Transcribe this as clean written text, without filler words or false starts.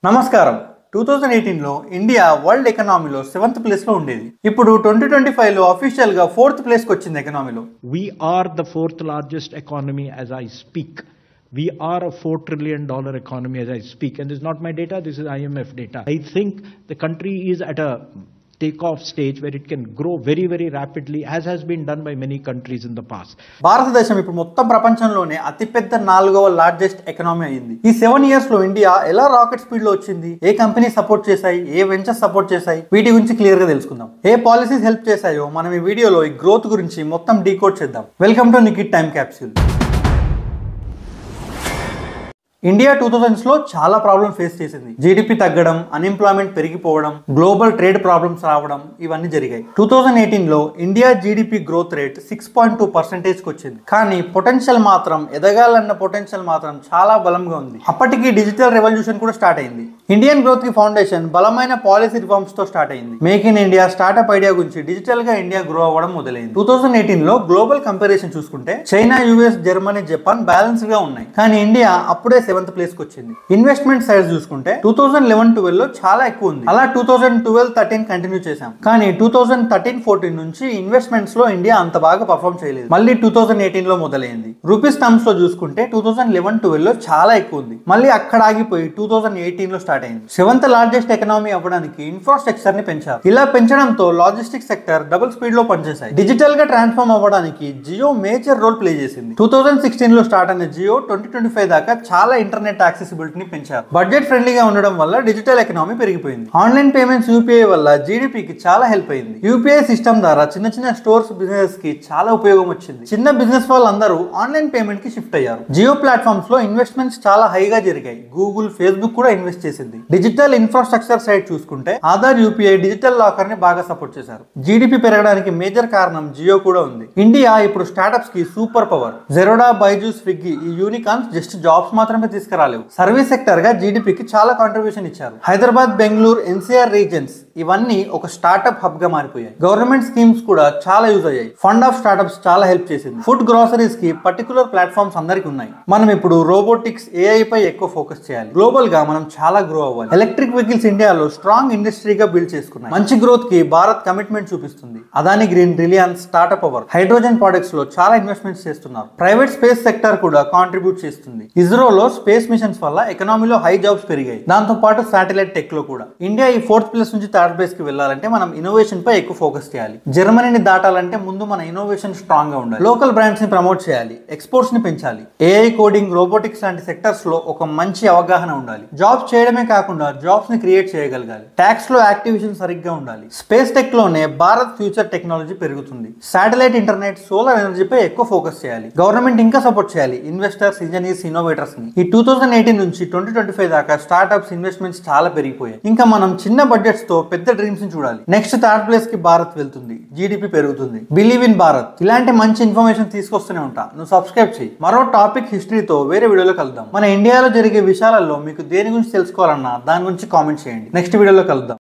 నమస్కారం 2018లో India world ఎకనామీలో 7th place లో ఉండేది. ఇప్పుడు 2025లో అఫీషియల్ గా 4th ప్లేస్ కి వచ్చింది ఎకనామీలో. We are the fourth largest economy as I speak. We are a $4 trillion economy as I speak. And this is not my data, this is IMF data. I think the country is at a takeoff stage where it can grow very, very rapidly, as has been done by many countries in the past. భారతదేశం ఇప్పుడు మొత్తం ప్రపంచంలోనే అతిపెద్ద 4వ largest economy అయింది. ఈ 7 years లో India ఎలా రాకెట్ స్పీడ్ లో వచ్చింది, ఏ కంపెనీ సపోర్ట్ చేశాయి, ఏ వెంచర్స్ సపోర్ట్ చేశాయి, వీటి గురించి క్లియర్ గా తెలుసుకుందాం. ఏ పాలసీస్ హెల్ప్ చేశాయో మనం ఈ వీడియోలో ఈ గ్రోత్ గురించి మొత్తం డీకోడ్ చేద్దాం. Welcome to Nikit time capsule. India 2000s చాలా ప్రాబ్లమ్ ఫేస్ చేసింది. జీడిపి తగ్గడం, అన్ఎంప్లాయ్మెంట్ పెరిగిపోవడం, గ్లోబల్ ట్రేడ్ ప్రాబ్లమ్స్ రావడం, ఇవన్నీ జరిగాయి. 2018లో ఇండియా జీడిపి గ్రోత్ రేట్ 6.2% వచ్చింది. కానీ పొటెన్షియల్ మాత్రం ఎదగాలన్న పొటెన్షియల్ మాత్రం చాలా బలంగా ఉంది. అప్పటికి డిజిటల్ రెవల్యూషన్ కూడా స్టార్ట్ అయింది. ఇండియన్ గ్రోత్ కి ఫౌండేషన్ బలమైన పాలసీ రిఫార్మ్స్ తో స్టార్ట్ అయింది. Make in India startup idea గురించి డిజిటల్ గా ఇండియా గ్రో అవ్వడం మొదలైంది. 2018లో గ్లోబల్ కంపారిజన్ చూసుకుంటే China, US, Germany, Japan balance గా ఉన్నాయి. కానీ ఇండియా అప్పుడే 7th ప్లేస్ కి వచ్చింది. ఇన్వెస్ట్మెంట్ సైజ్ చూసుకుంటే 2011-12లో చాలా ఎక్కువ ఉంది. అలా 2012-13 కంటిన్యూ చేశాం. కానీ 2013-14 నుంచి ఇన్వెస్ట్మెంట్స్ లో ఇండియా అంత బాగా పర్ఫార్మ్ చేయలేదు. మళ్ళీ 2018లో మొదలైంది. రూపీస్ టర్మ్స్ లో చూసుకుంటే 2011-12లో చాలా ఎక్కువ ఉంది. మళ్ళీ అక్కడ ఆగిపోయి 2018లో స్టార్ట్ అయింది. 7th లార్జెస్ట్ ఎకనామీ అవ్వడానికి ఇన్ఫ్రాస్ట్రక్చర్ ని పెంచారు. ఇలా పెంచడంతో లాజిస్టిక్స్ సెక్టర్ డబుల్ స్పీడ్ లో పనిచేశాయి. డిజిటల్ గా ట్రాన్స్ఫార్మ్ అవ్వడానికి జియో మేజర్ రోల్ ప్లే చేసింది. 2016లో స్టార్ట్ అయిన జియో 2025 దాకా చాలా ఇంటర్నెట్ యాక్సెసిబిలిటీని పెంచారు. బడ్జెట్ ఫ్రెండ్లీగా ఉండడం వల్ల డిజిటల్ ఎకనామీ పెరిగిపోయింది. ఆన్లైన్ పేమెంట్స్ యూపీఐ వల్ల జీడీపీకి చాలా హెల్ప్ అయింది. యూపీఐ సిస్టమ్ ద్వారా చిన్న చిన్న స్టోర్స్ బిజినెస్ కి చాలా ఉపయోగం వచ్చింది. చిన్న బిజినెస్ వాళ్ళందరూ ఆన్లైన్ పేమెంట్ కి షిఫ్ట్ అయ్యారు. జియో ప్లాట్ఫామ్స్ లో ఇన్వెస్ట్మెంట్స్ చాలా హైగా జరిగాయి. గూగుల్, ఫేస్బుక్ కూడా ఇన్వెస్ట్ చేసింది. డిజిటల్ ఇన్ఫ్రాస్ట్రక్చర్ సైడ్ చూసుకుంటే ఆధార్, యూపీఐ, డిజిటల్ లాకర్ ని బాగా సపోర్ట్ చేశారు. జీడీపీ పెరగడానికి మేజర్ కారణం జియో కూడా ఉంది. ఇండియా ఇప్పుడు స్టార్ట్అప్స్ కి సూపర్ పవర్. జెరోడా, బైజూస్, స్విగ్గీ ఈ యూనికార్న్స్ జస్ట్ జాబ్స్ మాత్రమే తీసుకురాలేవు. సర్వీస్ సెక్టర్ గా జీడీపీకి చాలా కాంట్రిబ్యూషన్ ఇచ్చారు. హైదరాబాద్, బెంగళూరు, ఎన్సీఆర్ రీజన్స్ ఇవన్నీ ఒక స్టార్ట్అప్ హబ్ గా మారిపోయాయి. గవర్నమెంట్ స్కీమ్స్ కూడా చాలా యూజ్ అయ్యాయి. ఫండ్ ఆఫ్ స్టార్ట్అప్స్ చాలా హెల్ప్ చేసింది. ఫుడ్, గ్రోసరీస్ కి పర్టికులర్ ప్లాట్ఫామ్స్ అందరికి ఉన్నాయి. మనం ఇప్పుడు రోబోటిక్స్, ఏఐ పై ఎక్కువ ఫోకస్ చేయాలి. గ్లోబల్ గా మనం చాలా గ్రో అవ్వాలి. ఎలక్ట్రిక్ వెహికల్స్ ఇండియాలో స్ట్రాంగ్ ఇండస్ట్రీగా బిల్డ్ చేసుకున్నాయి. మంచి గ్రోత్ కి భారత్ కమిట్మెంట్ చూపిస్తుంది. Adani green, Reliance, Tata power hydrogen products లో చాలా ఇన్వెస్ట్మెంట్స్ చేస్తున్నారు. ప్రైవేట్ స్పేస్ సెక్టర్ కూడా కాంట్రిబ్యూట్ చేస్తుంది. ఇస్రోలో స్పేస్ మిషన్స్ వల్ల ఎకనామీలో హై జాబ్స్ పెరిగాయి. దాంతో పాటు శాటిలైట్ టెక్ లో కూడా. ఇండియా ఈ 4th ప్లేస్ నుంచి 3rd ప్లేస్ కి వెళ్ళాలంటే మనం ఇన్నోవేషన్ పై ఎక్కువ ఫోకస్ చేయాలి. జర్మనీని దాటాలంటే ముందు మన ఇన్నోవేషన్ స్ట్రాంగ్ గా ఉండాలి. లోకల్ బ్రాండ్స్ ని ప్రమోట్ చేయాలి. ఎక్స్పోర్ట్స్ ని పెంచాలి. ఏఐ, కోడింగ్, రోబోటిక్స్ లాంటి సెక్టర్స్ లో ఒక మంచి అవగాహన ఉండాలి. జాబ్స్ చేయడమే కాకుండా జాబ్స్ ని క్రియేట్ చేయగలగాలి. ట్యాక్స్ లో యాక్టివిషన్ సరిగ్గా ఉండాలి. స్పేస్ టెక్ లోనే భారత్ ఫ్యూచర్ టెక్నాలజీ పెరుగుతుంది. శాటిలైట్, ఇంటర్నెట్, సోలార్ ఎనర్జీ పై ఎక్కువ ఫోకస్ చేయాలి. గవర్నమెంట్ ఇంకా సపోర్ట్ చేయాలి ఇన్వెస్టర్స్, ఇంజనీర్స్, ఇన్నోవేటర్స్ ని. ఈ 2018 నుంచి 2025 దాకా స్టార్ట్అప్స్ ఇన్వెస్ట్మెంట్స్ చాలా పెరిగిపోయాయి. ఇంకా మనం చిన్న బడ్జెట్స్ తో పెద్ద డ్రీమ్స్ ని చూడాలి. నెక్స్ట్ 3rd ప్లేస్ కి భారత్ వెళ్తుంది. జీడీపీ పెరుగుతుంది. Believe in Bharat. ఇలాంటి మంచి ఇన్ఫర్మేషన్ తీసుకొస్తూనే ఉంటా. నువ్వు సబ్స్క్రైబ్ చేయి. మరో టాపిక్, హిస్టరీతో వేరే వీడియోలో కలుద్దాం. మన ఇండియాలో జరిగే విషయాలలో మీకు దేని గురించి తెలుసుకోవాలన్నా దాని గురించి కామెంట్ చేయండి. నెక్స్ట్ వీడియోలో కలుద్దాం.